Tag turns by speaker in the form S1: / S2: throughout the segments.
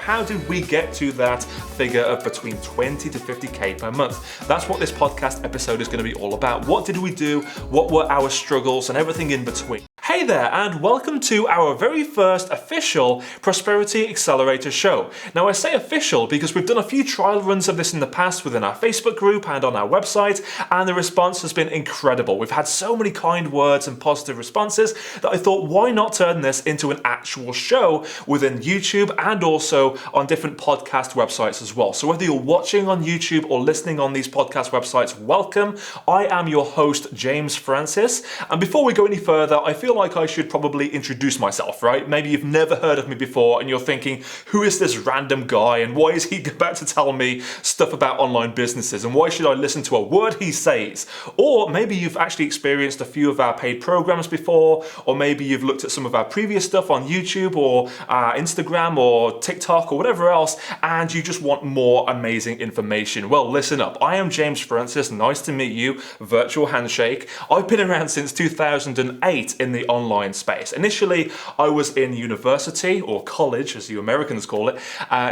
S1: how did we get to that figure of between 20 to 50k per month. That's what this podcast episode is going to be all about. What did we do? What were our struggles and everything in between? Hey there, and welcome to our very first official Prosperity Accelerator show. Now I say official because we've done a few trial runs of this in the past within our Facebook group and on our website, and the response has been incredible. We've had so many kind words and positive responses that I thought, why not turn this into an actual show within YouTube and also on different podcast websites as well. So whether you're watching on YouTube or listening on these podcast websites, welcome. I am your host, James Francis, and before we go any further, I feel like I should probably introduce myself, right? Maybe you've never heard of me before and you're thinking, who is this random guy and why is he about to tell me stuff about online businesses and why should I listen to a word he says? Or maybe you've actually experienced a few of our paid programs before, or maybe you've looked at some of our previous stuff on YouTube or Instagram or TikTok or whatever else, and you just want more amazing information. Well, listen up. I am James Francis. Nice to meet you. Virtual handshake. I've been around since 2008 in the online space. Initially, I was in university, or college as you Americans call it,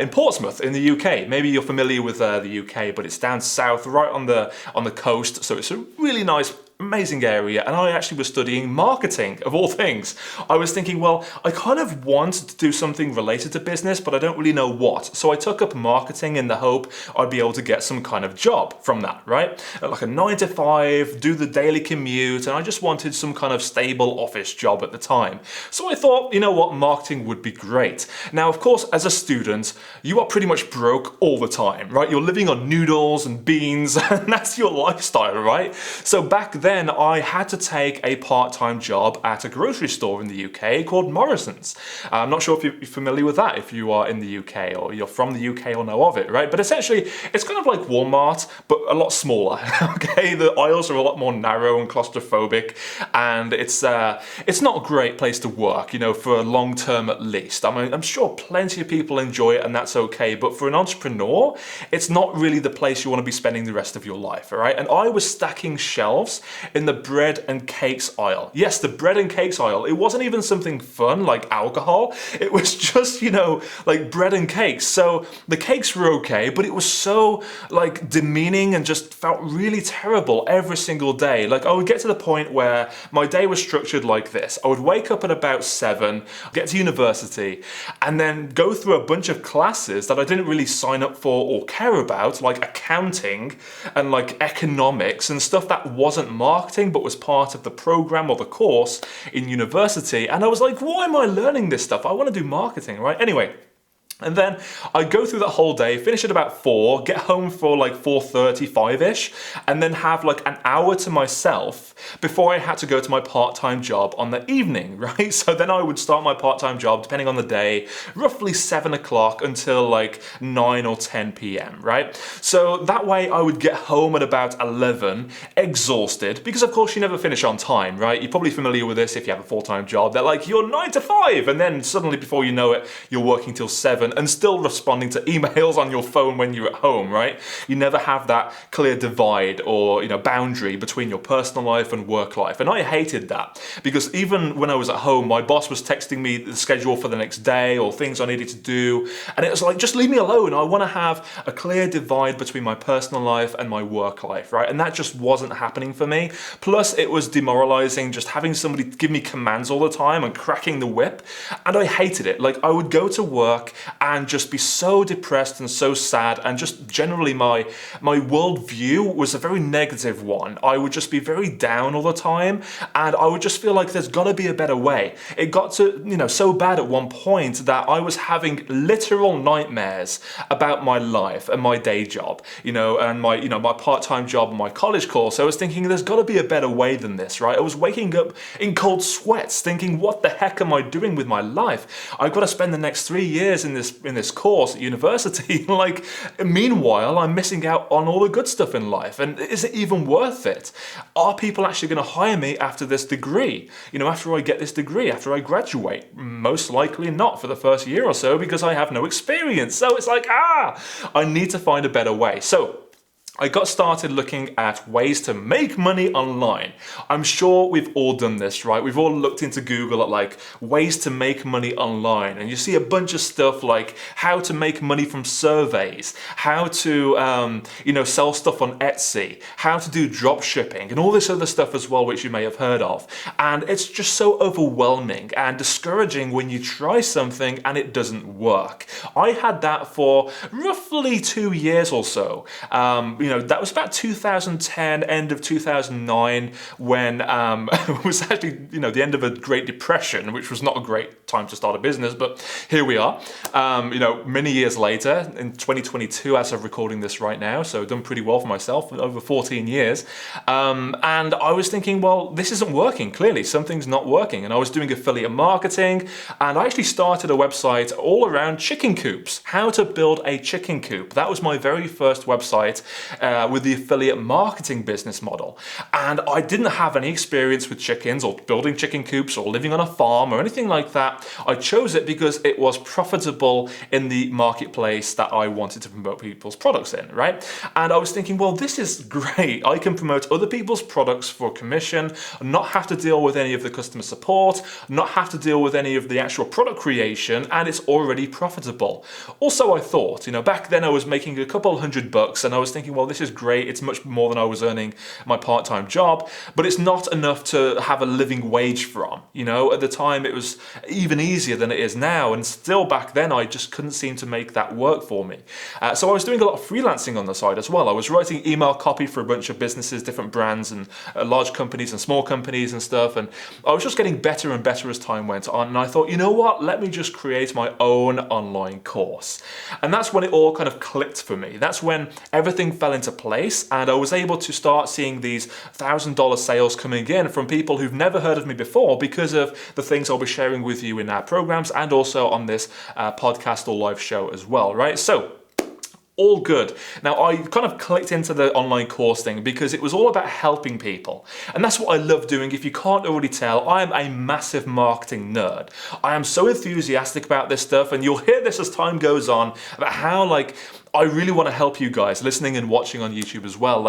S1: in Portsmouth in the UK. Maybe you're familiar with the UK, but it's down south, right on the coast, so it's a really nice, amazing area, and I actually was studying marketing, of all things. I was thinking, well, I kind of want to do something related to business, but I don't really know what. So I took up marketing in the hope I'd be able to get some kind of job from that, right? Like a 9 to 5, do the daily commute, and I just wanted some kind of stable office job at the time. So I thought, you know what, marketing would be great. Now, of course, as a student, you are pretty much broke all the time, right? You're living on noodles and beans, and that's your lifestyle, right? So back then I had to take a part-time job at a grocery store in the UK called Morrison's. I'm not sure if you're familiar with that, if you are in the UK or you're from the UK or know of it, right? But essentially it's kind of like Walmart, but a lot smaller, okay? The aisles are a lot more narrow and claustrophobic, and it's not a great place to work, you know, for long term at least. I mean, I'm sure plenty of people enjoy it and that's okay, but for an entrepreneur, it's not really the place you want to be spending the rest of your life, all right? And I was stacking shelves in the bread and cakes aisle. Yes, the bread and cakes aisle. It wasn't even something fun like alcohol. It was just, you know, like bread and cakes. So the cakes were okay, but it was so like demeaning and just felt really terrible every single day. Like I would get to the point where my day was structured like this. I would wake up at about 7, get to university, and then go through a bunch of classes that I didn't really sign up for or care about, like accounting and like economics and stuff that wasn't marketing but was part of the program or the course in university. And I was like, why am I learning this stuff? I want to do marketing, right? Anyway. And then I'd go through that whole day, finish at about 4, get home for like 4:30, 5-ish, and then have like an hour to myself before I had to go to my part-time job on the evening, right? So then I would start my part-time job, depending on the day, roughly 7 o'clock until like 9 or 10 p.m., right? So that way I would get home at about 11, exhausted, because of course you never finish on time, right? You're probably familiar with this if you have a full-time job. They're like, you're 9 to 5, and then suddenly before you know it, you're working till 7, and still responding to emails on your phone when you're at home, right? You never have that clear divide or, you know, boundary between your personal life and work life. And I hated that because even when I was at home, my boss was texting me the schedule for the next day or things I needed to do. And it was like, just leave me alone. I want to have a clear divide between my personal life and my work life, right? And that just wasn't happening for me. Plus it was demoralizing just having somebody give me commands all the time and cracking the whip. And I hated it. Like I would go to work and just be so depressed and so sad, and just generally my worldview was a very negative one. I would just be very down all the time, and I would just feel like there's got to be a better way. It got to, you know, so bad at one point that I was having literal nightmares about my life and my day job, you know, and my part-time job and my college course. I was thinking there's got to be a better way than this, right? I was waking up in cold sweats thinking, what the heck am I doing with my life? I've got to spend the next 3 years in this course at university. Like, meanwhile, I'm missing out on all the good stuff in life. And is it even worth it? Are people actually going to hire me after this degree? You know, after I get this degree, after I graduate? Most likely not for the first year or so, because I have no experience. So it's like, I need to find a better way. So I got started looking at ways to make money online. I'm sure we've all done this, right? We've all looked into Google at like ways to make money online, and you see a bunch of stuff like how to make money from surveys, how to sell stuff on Etsy, how to do drop shipping, and all this other stuff as well, which you may have heard of. And it's just so overwhelming and discouraging when you try something and it doesn't work. I had that for roughly 2 years or so. That was about 2010, end of 2009, when it was actually, the end of a Great Depression, which was not a great time to start a business, but here we are, many years later, in 2022, as of recording this right now, so done pretty well for myself, over 14 years, and I was thinking, well, this isn't working, clearly, something's not working, and I was doing affiliate marketing, and I actually started a website all around chicken coops, how to build a chicken coop. That was my very first website, with the affiliate marketing business model. And I didn't have any experience with chickens or building chicken coops or living on a farm or anything like that. I chose it because it was profitable in the marketplace that I wanted to promote people's products in, right? And I was thinking, well, this is great. I can promote other people's products for commission, not have to deal with any of the customer support, not have to deal with any of the actual product creation, and it's already profitable. Also, I thought, back then I was making a couple $100, and I was thinking, well, this is great. It's much more than I was earning my part-time job, but it's not enough to have a living wage from. At the time it was even easier than it is now, and still back then I just couldn't seem to make that work for me. So I was doing a lot of freelancing on the side as well. I was writing email copy for a bunch of businesses, different brands and large companies and small companies and stuff, and I was just getting better and better as time went on, and I thought, you know what, let me just create my own online course. And that's when it all kind of clicked for me. That's when everything fell into place, and I was able to start seeing these $1,000 sales coming in from people who've never heard of me before because of the things I'll be sharing with you in our programs and also on this podcast or live show as well, right? So all good. Now, I kind of clicked into the online course thing because it was all about helping people. And that's what I love doing. If you can't already tell, I am a massive marketing nerd. I am so enthusiastic about this stuff, and you'll hear this as time goes on about how, I really want to help you guys listening and watching on YouTube as well.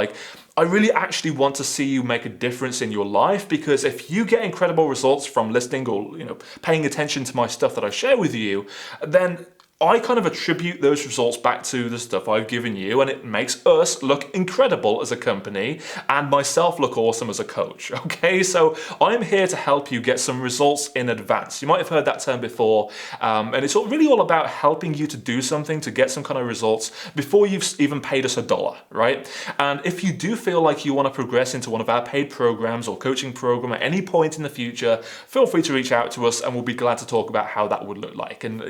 S1: I really actually want to see you make a difference in your life, because if you get incredible results from listening or, paying attention to my stuff that I share with you, then I kind of attribute those results back to the stuff I've given you, and it makes us look incredible as a company and myself look awesome as a coach, okay? So I'm here to help you get some results in advance. You might have heard that term before, and it's really all about helping you to do something to get some kind of results before you've even paid us $1, right? And if you do feel like you want to progress into one of our paid programs or coaching program at any point in the future, feel free to reach out to us, and we'll be glad to talk about how that would look like and,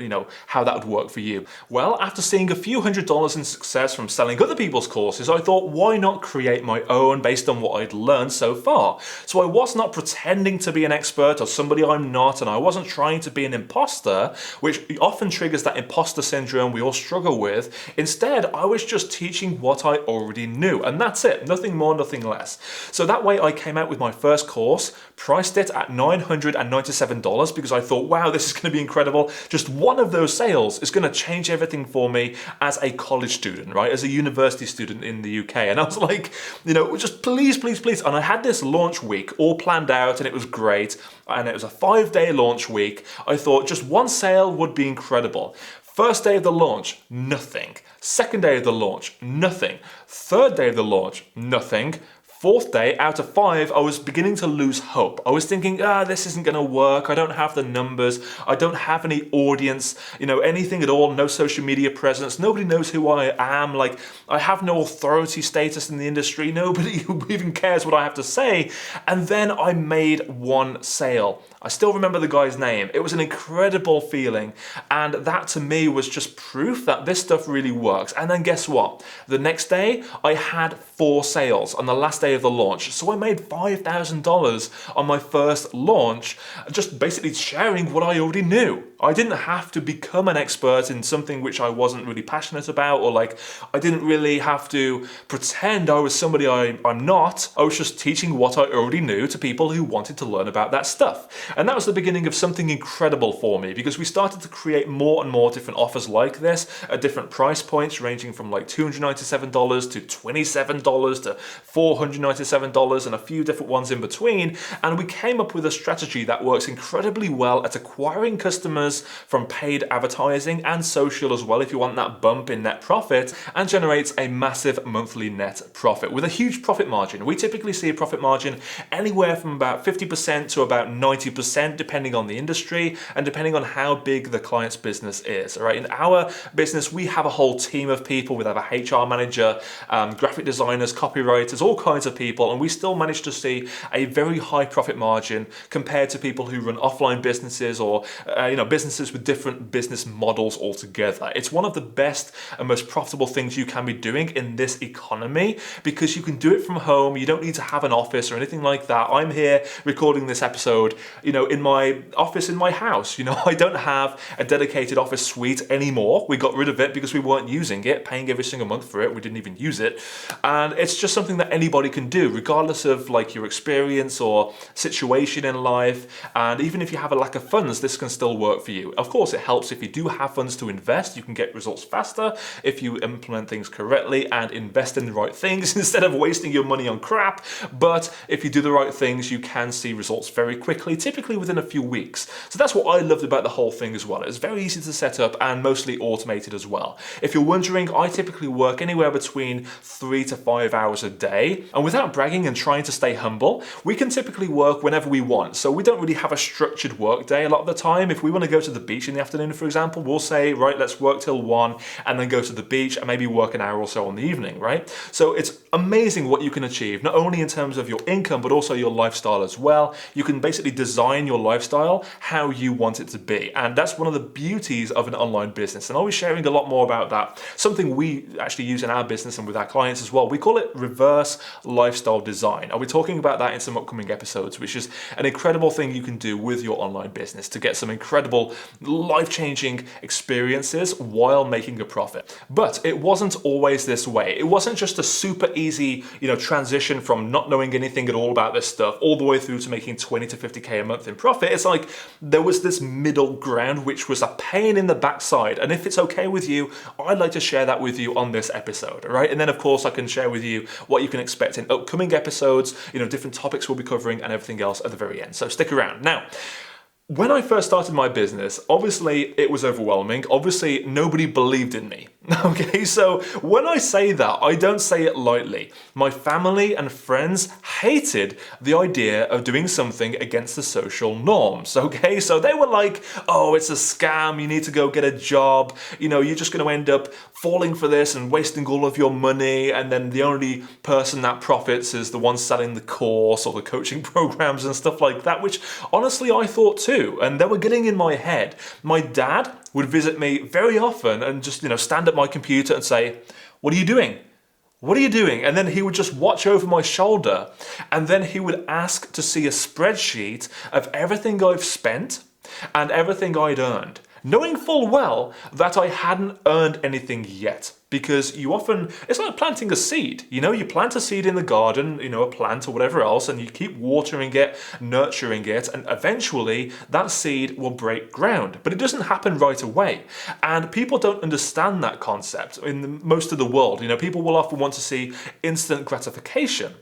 S1: how that would work for you. Well, after seeing a few $100s in success from selling other people's courses, I thought, why not create my own based on what I'd learned so far? So I was not pretending to be an expert or somebody I'm not, and I wasn't trying to be an imposter, which often triggers that imposter syndrome we all struggle with. Instead, I was just teaching what I already knew, and that's it. Nothing more, nothing less. So that way I came out with my first course, priced it at $997 because I thought, wow, this is going to be incredible. Just one of those sales is going to change everything for me as a college student, right? As a university student in the UK. And I was like, just please, please, please. And I had this launch week all planned out, and it was great. And it was a 5-day launch week. I thought just one sale would be incredible. First day of the launch, nothing. Second day of the launch, nothing. Third day of the launch, nothing. Fourth day out of 5, I was beginning to lose hope. I was thinking, this isn't going to work. I don't have the numbers. I don't have any audience, anything at all. No social media presence. Nobody knows who I am. I have no authority status in the industry. Nobody even cares what I have to say. And then I made one sale. I still remember the guy's name. It was an incredible feeling. And that to me was just proof that this stuff really works. And then guess what? The next day, I had 4 sales on the last day of the launch. So I made $5,000 on my first launch, just basically sharing what I already knew. I didn't have to become an expert in something which I wasn't really passionate about, or like I didn't really have to pretend I was somebody I'm not. I was just teaching what I already knew to people who wanted to learn about that stuff. And that was the beginning of something incredible for me, because we started to create more and more different offers like this at different price points, ranging from like $297 to $27 to $497 and a few different ones in between. And we came up with a strategy that works incredibly well at acquiring customers from paid advertising and social as well, if you want that bump in net profit, and generates a massive monthly net profit with a huge profit margin. We typically see a profit margin anywhere from about 50% to about 90%, depending on the industry and depending on how big the client's business is. All right, in our business, we have a whole team of people. We have a HR manager, graphic designers, copywriters, all kinds of people, and we still manage to see a very high profit margin compared to people who run offline businesses or businesses with different business models altogether. It's one of the best and most profitable things you can be doing in this economy, because you can do it from home. You don't need to have an office or anything like that. I'm here recording this episode, in my office in my house. I don't have a dedicated office suite anymore. We got rid of it because we weren't using it, paying every single month for it. We didn't even use it. And it's just something that anybody can do, regardless of like your experience or situation in life. And even if you have a lack of funds, this can still work for you. Of course, it helps if you do have funds to invest. You can get results faster if you implement things correctly and invest in the right things instead of wasting your money on crap. But if you do the right things, you can see results very quickly, typically within a few weeks. So that's what I loved about the whole thing as well. It's very easy to set up and mostly automated as well. If you're wondering, I typically work anywhere between 3 to 5 hours a day. And without bragging and trying to stay humble, we can typically work whenever we want. So we don't really have a structured work day a lot of the time. If we want to go to the beach in the afternoon, for example, we'll say, right, let's work till 1 and then go to the beach and maybe work an hour or so on the evening, right? So it's amazing what you can achieve, not only in terms of your income, but also your lifestyle as well. You can basically design your lifestyle how you want it to be. And that's one of the beauties of an online business. And I'll be sharing a lot more about that. Something we actually use in our business and with our clients as well. We call it reverse lifestyle design. I'll be talking about that in some upcoming episodes, which is an incredible thing you can do with your online business to get some incredible life-changing experiences while making a profit. But it wasn't always this way. It wasn't just a super easy, transition from not knowing anything at all about this stuff all the way through to making 20 to 50K a month in profit. It's like there was this middle ground, which was a pain in the backside. And if it's okay with you, I'd like to share that with you on this episode, all right? And then of course I can share with you what you can expect in upcoming episodes, different topics we'll be covering and everything else at the very end. So stick around. Now, when I first started my business, obviously it was overwhelming. Obviously nobody believed in me. Okay, so when I say that, I don't say it lightly. My family and friends hated the idea of doing something against the social norms. Okay, so they were like, oh, it's a scam. You need to go get a job. You're just going to end up falling for this and wasting all of your money. And then the only person that profits is the one selling the course or the coaching programs and stuff like that, which honestly I thought too. And they were getting in my head. My dad would visit me very often and just, stand at my computer and say, what are you doing? What are you doing? And then he would just watch over my shoulder, and then he would ask to see a spreadsheet of everything I've spent and everything I'd earned, knowing full well that I hadn't earned anything yet. Because it's like planting a seed. You plant a seed in the garden, a plant or whatever else, and you keep watering it, nurturing it, and eventually that seed will break ground. But it doesn't happen right away. And people don't understand that concept in most of the world. People will often want to see instant gratification,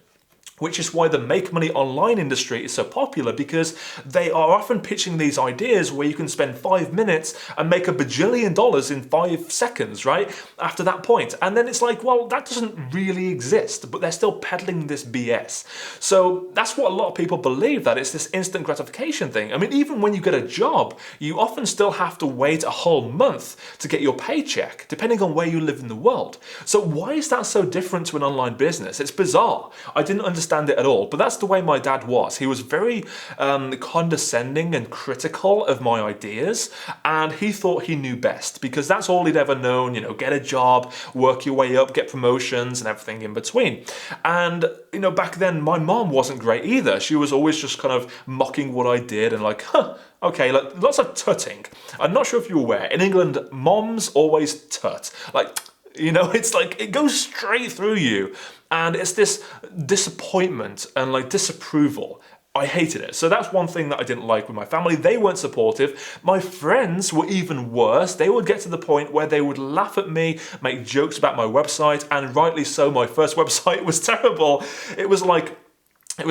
S1: which is why the make money online industry is so popular, because they are often pitching these ideas where you can spend 5 minutes and make $1 bajillion in 5 seconds, right? After that point. And then it's like, well, that doesn't really exist, but they're still peddling this BS. So that's what a lot of people believe, that it's this instant gratification thing. I mean, even when you get a job, you often still have to wait a whole month to get your paycheck, depending on where you live in the world. So why is that so different to an online business? It's bizarre. I didn't understand it at all, but that's the way my dad was. He was very condescending and critical of my ideas, and he thought he knew best because that's all he'd ever known, get a job, work your way up, get promotions and everything in between. And, back then my mom wasn't great either. She was always just kind of mocking what I did and like, okay, like lots of tutting. I'm not sure if you're aware, in England, moms always tut. Like, it's like it goes straight through you, and it's this disappointment and like disapproval. I hated it. So that's one thing that I didn't like with my family. They weren't supportive. My friends were even worse. They would get to the point where they would laugh at me, make jokes about my website, and rightly so. My first website was terrible. It was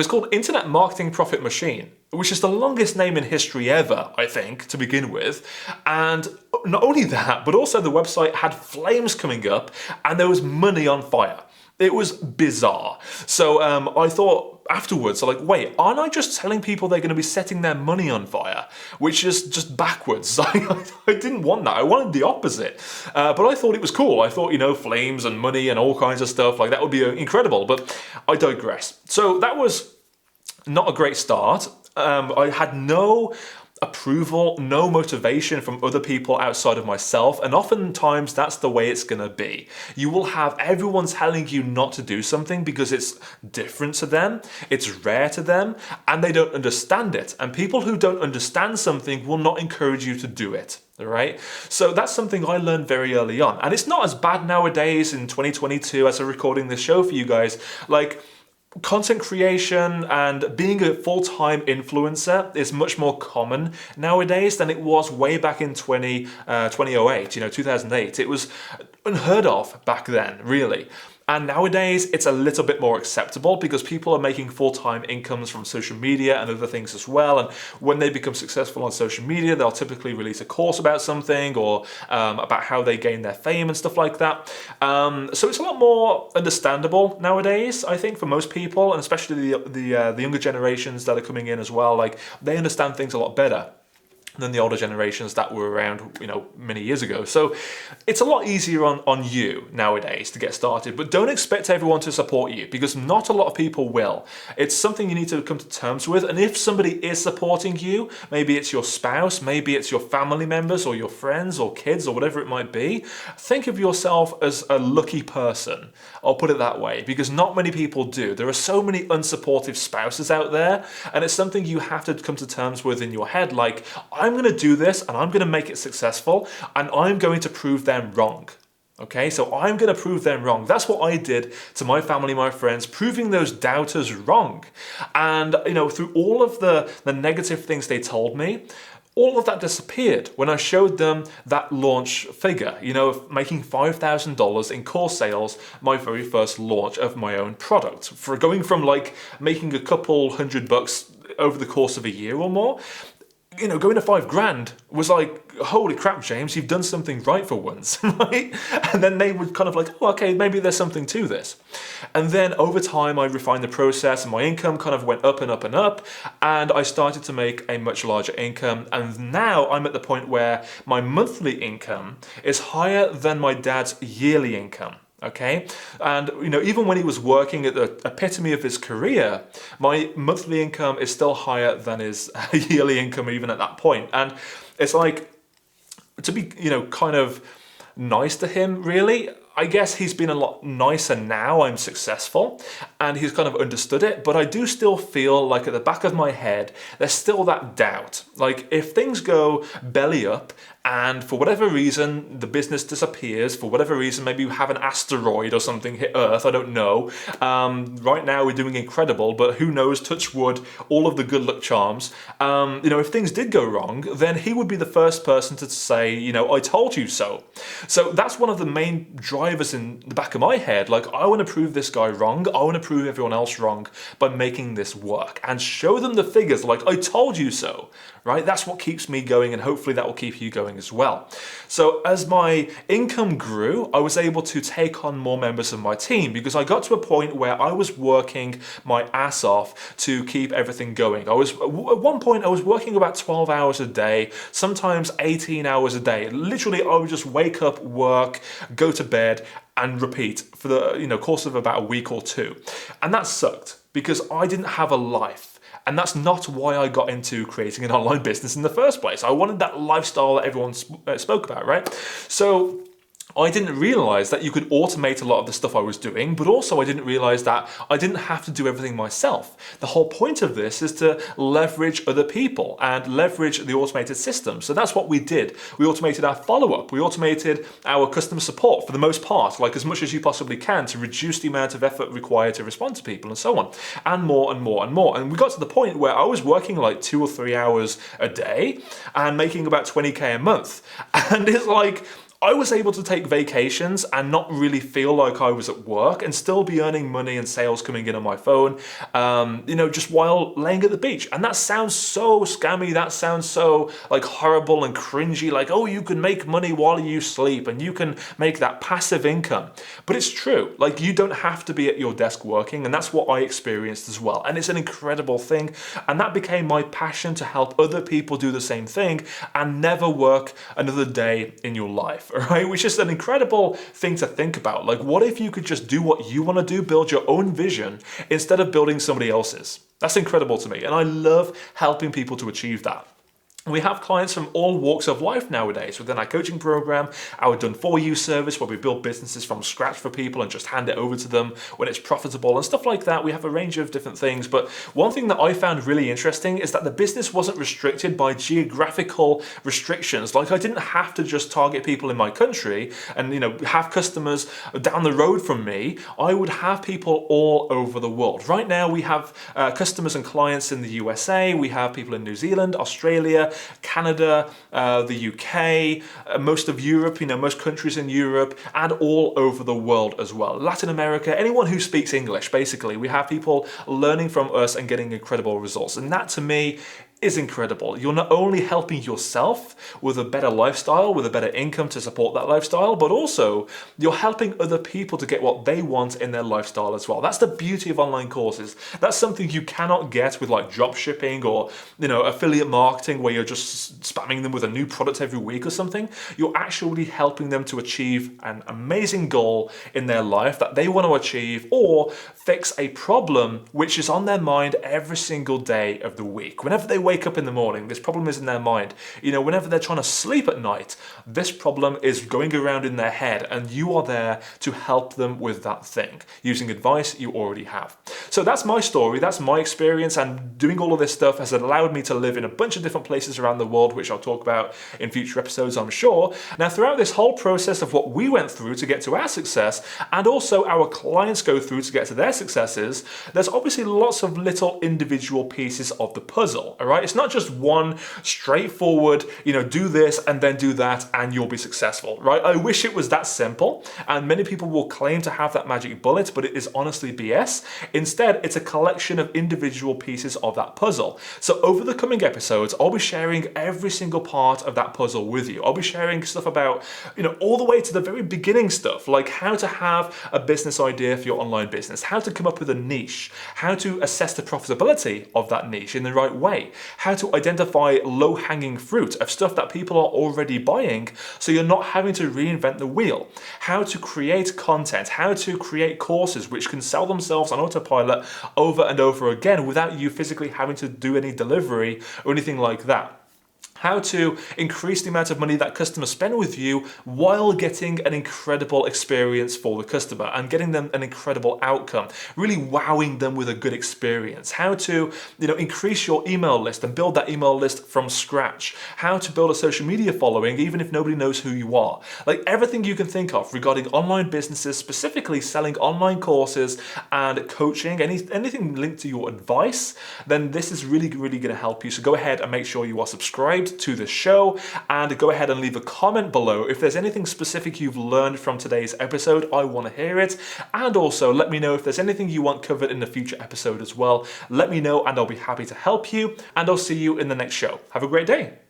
S1: called Internet Marketing Profit Machine, which is the longest name in history ever, I think, to begin with. And not only that, but also the website had flames coming up and there was money on fire. It was bizarre. So I thought afterwards, wait, aren't I just telling people they're going to be setting their money on fire? Which is just backwards. I didn't want that. I wanted the opposite. But I thought it was cool. I thought, flames and money and all kinds of stuff, that would be incredible. But I digress. So that was not a great start. I had no approval, no motivation from other people outside of myself, and oftentimes that's the way it's gonna be. You will have everyone telling you not to do something because it's different to them, it's rare to them, and they don't understand it. And people who don't understand something will not encourage you to do it. All right, so that's something I learned very early on, and it's not as bad nowadays in 2022 as I'm recording this show for you guys. Content creation and being a full-time influencer is much more common nowadays than it was way back in 2008, 2008. It was unheard of back then, really. And nowadays, it's a little bit more acceptable because people are making full-time incomes from social media and other things as well. And when they become successful on social media, they'll typically release a course about something or about how they gain their fame and stuff like that. So it's a lot more understandable nowadays, I think, for most people, and especially the younger generations that are coming in as well. They understand things a lot better than the older generations that were around, many years ago. So it's a lot easier on you nowadays to get started, but don't expect everyone to support you because not a lot of people will. It's something you need to come to terms with. And if somebody is supporting you, maybe it's your spouse, maybe it's your family members or your friends or kids or whatever it might be, think of yourself as a lucky person. I'll put it that way, because not many people do. There are so many unsupportive spouses out there, and it's something you have to come to terms with in your head. I'm going to do this and I'm going to make it successful and I'm going to prove them wrong. Okay, so I'm going to prove them wrong. That's what I did to my family, my friends, proving those doubters wrong. And, through all of the negative things they told me, all of that disappeared when I showed them that launch figure, of making $5,000 in course sales, my very first launch of my own product. For going from making a couple $100 over the course of a year or more, going to $5,000 was holy crap, James, you've done something right for once, right? And then they would kind of oh, okay, maybe there's something to this. And then over time, I refined the process and my income kind of went up and up and up. And I started to make a much larger income. And now I'm at the point where my monthly income is higher than my dad's yearly income. Okay, and even when he was working at the epitome of his career, my monthly income is still higher than his yearly income even at that point. And it's to be kind of nice to him, really. I guess he's been a lot nicer now I'm successful and he's kind of understood it, but I do still feel at the back of my head, there's still that doubt. If things go belly up and for whatever reason the business disappears, for whatever reason, maybe you have an asteroid or something hit Earth, I don't know. Right now we're doing incredible, but who knows, touch wood, all of the good luck charms. If things did go wrong, then he would be the first person to say, I told you so. So that's one of the main drivers in the back of my head. I want to prove this guy wrong. I want to prove everyone else wrong by making this work and show them the figures I told you so, right? That's what keeps me going, and hopefully that will keep you going as well. So as my income grew, I was able to take on more members of my team because I got to a point where I was working my ass off to keep everything going. At one point I was working about 12 hours a day, sometimes 18 hours a day. Literally, I would just wake up, work, go to bed, and repeat for the course of about a week or two. And that sucked. because I didn't have a life. And that's not why I got into creating an online business in the first place. I wanted that lifestyle that everyone spoke about, right? So I didn't realize that you could automate a lot of the stuff I was doing, but also I didn't realize that I didn't have to do everything myself. The whole point of this is to leverage other people and leverage the automated system. So that's what we did. We automated our follow-up. We automated our customer support for the most part, like as much as you possibly can, to reduce the amount of effort required to respond to people and so on, and more and more and more. And we got to the point where I was working like 2 or 3 hours a day and making about 20K a month. And it's like, I was able to take vacations and not really feel like I was at work and still be earning money and sales coming in on my phone, just while laying at the beach. And that sounds so scammy. That sounds so like horrible and cringy, like, oh, you can make money while you sleep and you can make that passive income. But it's true. Like, you don't have to be at your desk working. And that's what I experienced as well. And it's an incredible thing. And that became my passion, to help other people do the same thing and never work another day in your life. Right? Which is an incredible thing to think about. Like, what if you could just do what you want to do, build your own vision instead of building somebody else's? That's incredible to me. And I love helping people to achieve that. We have clients from all walks of life nowadays within our coaching program, our Done For You service, where we build businesses from scratch for people and just hand it over to them when it's profitable and stuff like that. We have a range of different things. But one thing that I found really interesting is that the business wasn't restricted by geographical restrictions. Like, I didn't have to just target people in my country and, have customers down the road from me. I would have people all over the world. Right now, we have customers and clients in the USA. We have people in New Zealand, Australia, Canada, the UK, most of Europe, most countries in Europe, and all over the world as well. Latin America, anyone who speaks English, basically. We have people learning from us and getting incredible results. And that, to me, is incredible. You're not only helping yourself with a better lifestyle, with a better income to support that lifestyle, but also you're helping other people to get what they want in their lifestyle as well. That's the beauty of online courses. That's something you cannot get with like drop shipping or, affiliate marketing, where you're just spamming them with a new product every week or something. You're actually helping them to achieve an amazing goal in their life that they want to achieve, or fix a problem which is on their mind every single day of the week. Whenever they wake up in the morning, this problem is in their mind. Whenever they're trying to sleep at night, this problem is going around in their head, and you are there to help them with that thing using advice you already have. So that's my story, that's my experience, and doing all of this stuff has allowed me to live in a bunch of different places around the world, which I'll talk about in future episodes, I'm sure. Now, throughout this whole process of what we went through to get to our success, and also our clients go through to get to their successes, there's obviously lots of little individual pieces of the puzzle, all right? It's not just one straightforward, do this and then do that and you'll be successful, right? I wish it was that simple, and many people will claim to have that magic bullet, but it is honestly BS. Instead, it's a collection of individual pieces of that puzzle. So over the coming episodes, I'll be sharing every single part of that puzzle with you. I'll be sharing stuff about, all the way to the very beginning stuff, like how to have a business idea for your online business, how to come up with a niche, how to assess the profitability of that niche in the right way, how to identify low-hanging fruit of stuff that people are already buying so you're not having to reinvent the wheel, how to create content, how to create courses which can sell themselves on autopilot over and over again without you physically having to do any delivery or anything like that. How to increase the amount of money that customers spend with you while getting an incredible experience for the customer and getting them an incredible outcome, really wowing them with a good experience. How to, increase your email list and build that email list from scratch. How to build a social media following even if nobody knows who you are. Like, everything you can think of regarding online businesses, specifically selling online courses and coaching, anything linked to your advice, then this is really, really going to help you. So go ahead and make sure you are subscribed to the show, and go ahead and leave a comment below if there's anything specific you've learned from today's episode. I want to hear it. And also let me know if there's anything you want covered in a future episode as well. Let me know and I'll be happy to help you, and I'll see you in the next show. Have a great day.